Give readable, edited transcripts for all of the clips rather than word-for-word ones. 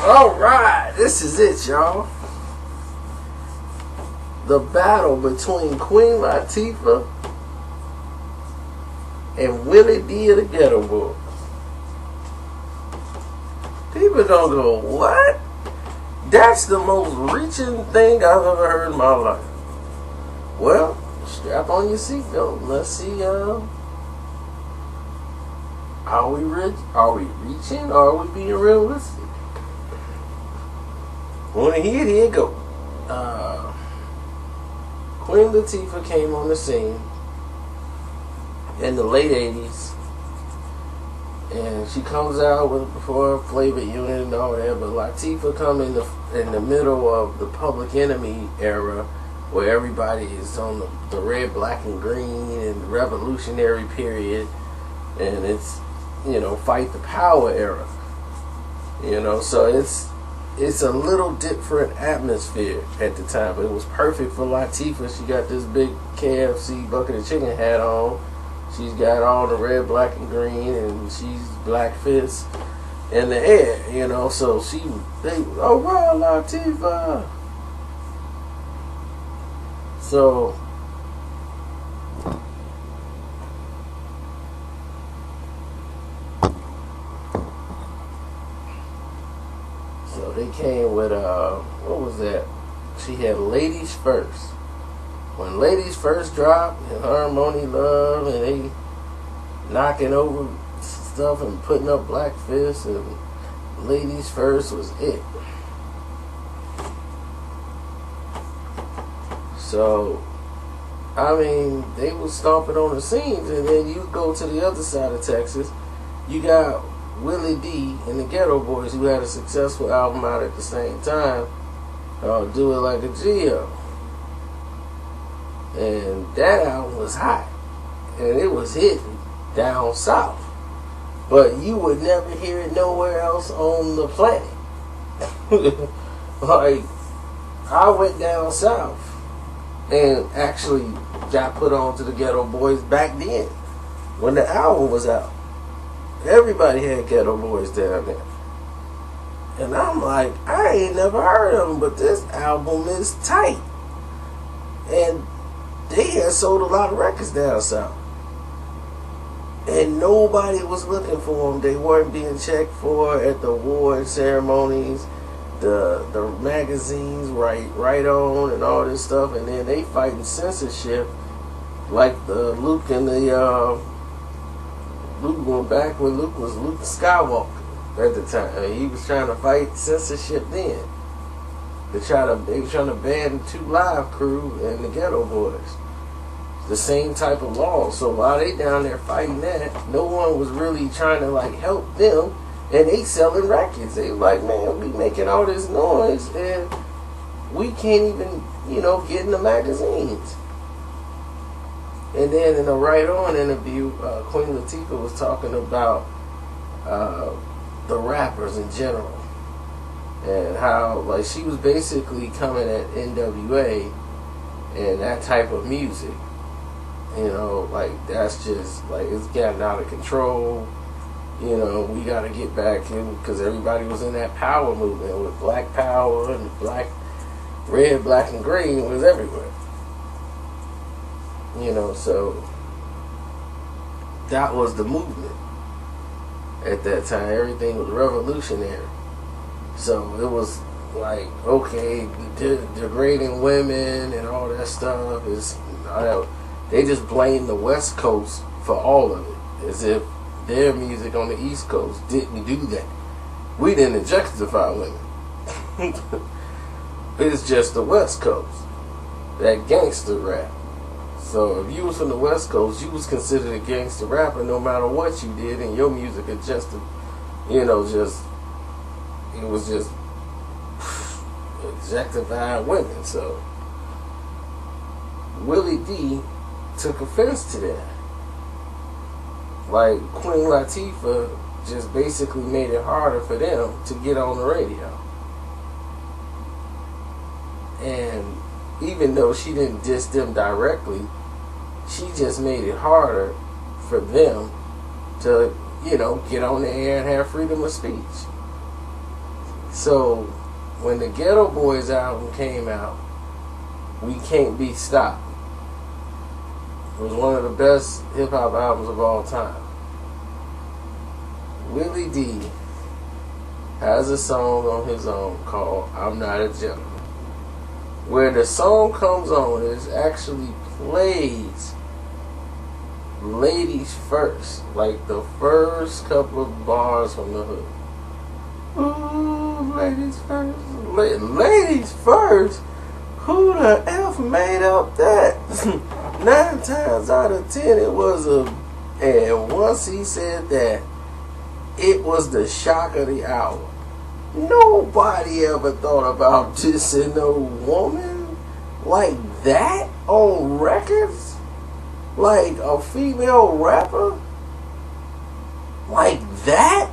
Alright, this is it, y'all. The battle between Queen Latifah and Willie Dee of the Geto Boys. People don't go, what? That's the most reaching thing I've ever heard in my life. Well, strap on your seatbelt. Let's see, are we reaching or are we being realistic? When here go. Queen Latifah came on the scene in the late 80s, and she comes out before Flavor Unit and all that, but Latifah come in the middle of the Public Enemy era, where everybody is on the red, black, and green and revolutionary period, and it's, fight the power era. So it's a little different atmosphere at the time, but it was perfect for Latifah. She got this big KFC bucket of chicken hat on. She's got all the red, black, and green, and she's black fist in the air, So oh wow, Latifah. So they came with what was that? She had Ladies First. When Ladies First dropped, and Harmony Love, and they knocking over stuff and putting up black fists, and Ladies First was it. So, they was stomping on the scenes, and then you go to the other side of Texas, you got Willie Dee and the Geto Boys, who had a successful album out at the same time, Do It Like a G.E.T.O. And that album was hot, and it was hitting down south, but you would never hear it nowhere else on the planet. Like, I went down south and actually got put on to the Geto Boys back then when the album was out. Everybody had Geto Boys down there. And I'm like, I ain't never heard of them, but this album is tight. And they had sold a lot of records down south. And nobody was looking for them. They weren't being checked for at the award ceremonies, the magazines, right on, and all this stuff. And then they fighting censorship, like the Luke and the Luke going back when Luke was Luke Skywalker at the time. He was trying to fight censorship then. They were trying to ban 2 Live Crew and the Geto Boys. The same type of law. So while they down there fighting that, no one was really trying to help them, and they selling records. They like, man, we making all this noise and we can't even, get in the magazines. And then in a Right On interview, Queen Latifah was talking about the rappers in general, and how she was basically coming at NWA and that type of music. That's just it's getting out of control. We got to get back in, because everybody was in that power movement with Black Power, and red, black, and green was everywhere. So that was the movement at that time. Everything was revolutionary. So it was okay, degrading women and all that stuff is. They just blame the West Coast for all of it, as if their music on the East Coast didn't do that. We didn't objectify women. It's just the West Coast, that gangster rap. So if you was from the West Coast, you was considered a gangster rapper no matter what you did, and your music adjusted, it was just objectifying women. So Willie Dee took offense to that. Queen Latifah just basically made it harder for them to get on the radio. And even though she didn't diss them directly, she just made it harder for them to, get on the air and have freedom of speech. So when the Geto Boys album came out, We Can't Be Stopped. It was one of the best hip hop albums of all time. Willie Dee has a song on his own called I'm Not a Gentleman. Where the song comes on, it actually plays Ladies First, like the first couple of bars from the hood. Ooh, ladies first. Ladies first? Who the F made up that? 9 times out of 10 it was and once he said that, it was the shock of the hour. Nobody ever thought about dissing no woman like that on records? Like a female rapper? Like that?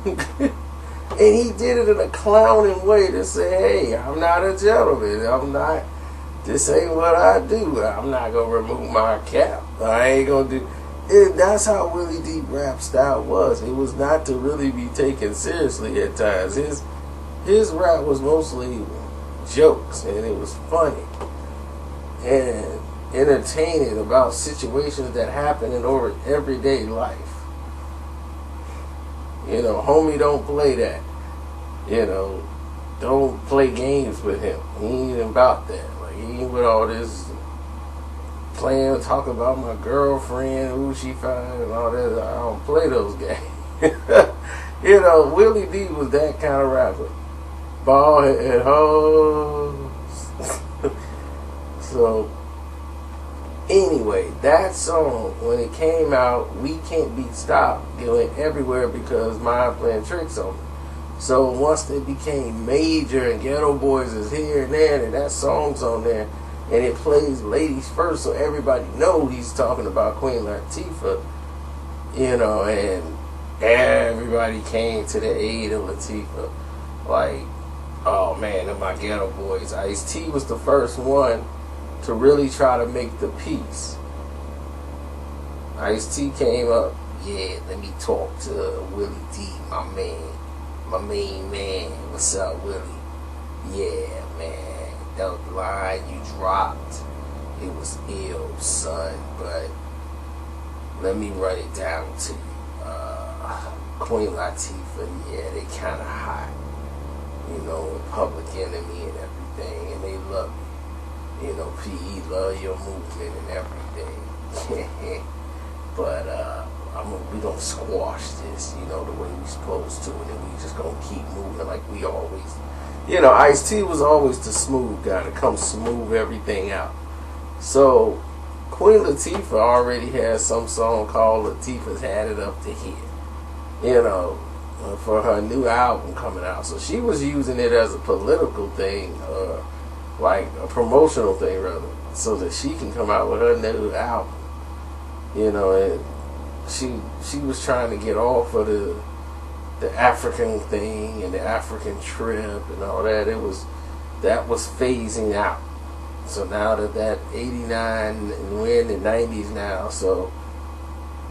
And he did it in a clowning way to say, hey, I'm not a gentleman. This ain't what I do. I'm not going to remove my cap. I ain't going to do it. That's how Willie Dee rap style was. It was not to really be taken seriously at times. His rap was mostly jokes, and it was funny and entertaining about situations that happen in everyday life. You know, homie, don't play that. You know, don't play games with him. He ain't about that. Like, he ain't with all this playing, talking about my girlfriend, who she fine, and all that. I don't play those games. You know, Willie Dee was that kind of rapper. Ball head hoes. So, anyway, that song, when it came out, We Can't Be Stopped, it went everywhere because Mind playing tricks on it. So once it became major and Geto Boys is here and there and that song's on there and it plays Ladies First, so everybody knows he's talking about Queen Latifah, you know, and everybody came to the aid of Latifah. Like, oh man, and my Geto Boys. Ice-T was the first one to really try to make the peace. Ice-T came up, yeah, let me talk to Willie Dee, my main man. What's up, Willie? Yeah, man, that line you dropped, it was ill, son, but let me run it down to you. Queen Latifah, yeah, they kind of hot, you know, with Public Enemy and everything, and they love you. You know, PE love your movement and everything. But we gonna squash this, you know, the way we supposed to, and then we just gonna keep moving like we always. You know, Ice-T was always the smooth guy to come smooth everything out. So Queen Latifah already has some song called Latifah's Had It Up to Here, you know, for her new album coming out. So she was using it as a political thing, like a promotional thing rather, so that she can come out with her new album. You know, and she was trying to get off of the African thing and the African trip and all that. That was phasing out. So now that 89 and we're in the 90s now, so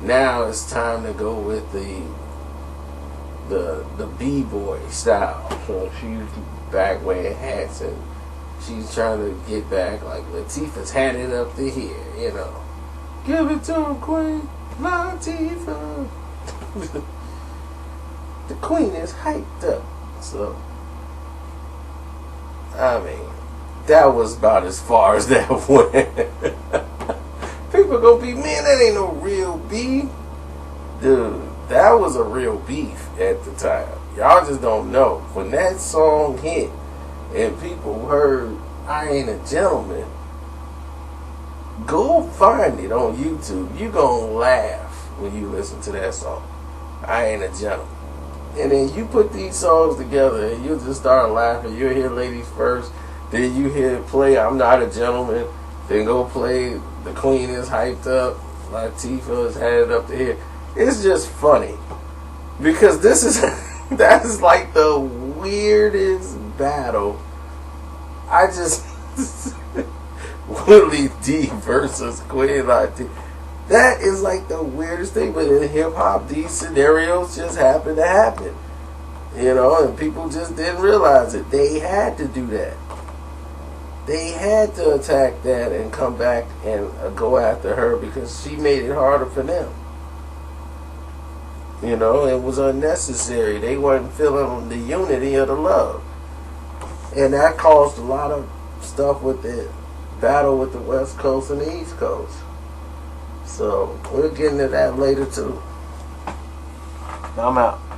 now it's time to go with the B-boy style. So she's back wearing hats and she's trying to get back like Latifah's had it up to here, you know. Give it to him, Queen Latifah. The queen is hyped up. So, I mean, that was about as far as that went. People gonna be, man, that ain't no real beef. Dude, that was a real beef at the time. Y'all just don't know. When that song hit and people heard I Ain't a Gentleman, go find it on YouTube. You gonna laugh when you listen to that song, I Ain't a Gentleman. And then you put these songs together and you just start laughing. You'll hear Ladies First, then you hear play I'm Not a Gentleman, then go play The Queen Is Hyped Up, Latifah's Had It Up to Here. It's just funny because this is that is like the weirdest battle. I just Willie Dee versus Queen Latifah. That is like the weirdest thing, but in hip hop, these scenarios just happen to happen. You know, and people just didn't realize it. They had to do that. They had to attack that and come back and go after her because she made it harder for them. You know, it was unnecessary. They weren't feeling the unity of the love. And that caused a lot of stuff with the battle with the West Coast and the East Coast. So, we'll get into that later too. I'm out.